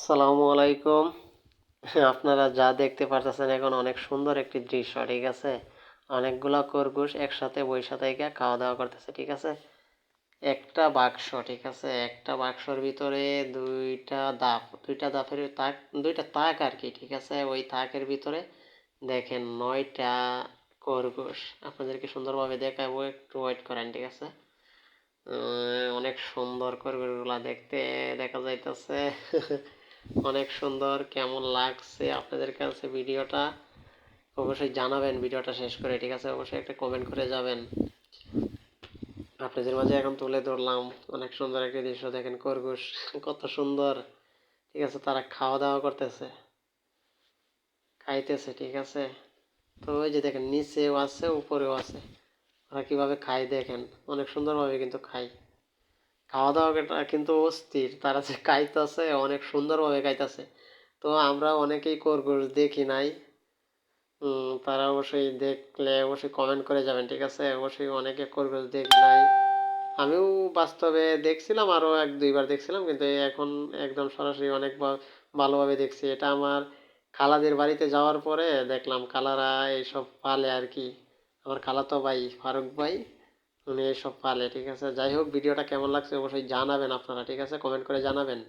আসসালামু আলাইকুম। আপনারা যা দেখতে পারতেছেন এখন অনেক সুন্দর একটি দৃশ্য, ঠিক আছে? অনেকগুলা খরগোশ একসাথে বইসা থাইকা খাওয়া দাওয়া করতেছে, ঠিক আছে? একটা বাক্স, ঠিক আছে? একটা বাক্সর ভিতরে দুইটা দাফের তাক, দুইটা তাক আর কি, ঠিক আছে? ওই তাকের ভিতরে দেখেন 9টা খরগোশ। আপনাদেরকে সুন্দরভাবে দেখাবো, একটু ওয়েট করেন, ঠিক আছে? অনেক সুন্দর খরগোশগুলা দেখতে, দেখা যাইতেছে। অনেক সুন্দর, কেমন লাগছে আপনাদের কাছে ভিডিওটা অবশ্যই জানাবেন ভিডিওটা শেষ করে, ঠিক আছে? অবশ্যই একটা কমেন্ট করে যাবেন। আপনাদের মাঝে এখন তুলে ধরলাম অনেক সুন্দর একটা দৃশ্য, দেখেন খরগোশ কত সুন্দর, ঠিক আছে? তারা খাওয়া দাওয়া করতেছে, খাইতেছে, ঠিক আছে? তো ওই যে দেখেন নিচেও আছে উপরেও আছে, ওরা কিভাবে খায় দেখেন, অনেক সুন্দরভাবে কিন্তু খায়। খাওয়া দাওয়াটা কিন্তু অস্থির, তারা যে খাইতেছে অনেক সুন্দরভাবে খাইতেছে। তো আমরা অনেকেই খরগোশ দেখি নাই, তারা অবশ্যই দেখলে অবশ্যই কমেন্ট করে যাবেন, ঠিক আছে? অবশ্যই অনেকে খরগোশ দেখি নাই, আমিও বাস্তবে দেখছিলাম, আরও 1-2বার দেখছিলাম, কিন্তু এখন একদম সরাসরি অনেক ভালোভাবে দেখছি। এটা আমার খালাদের বাড়িতে যাওয়ার পরে দেখলাম খালারা এইসব পালে আর কি। আমার খালাতো ভাই ফারুক ভাই, উনি এইসব পালে, ঠিক আছে? যাই হোক, ভিডিওটা কেমন লাগছে অবশ্যই জানাবেন আপনারা, ঠিক আছে? কমেন্ট করে জানাবেন।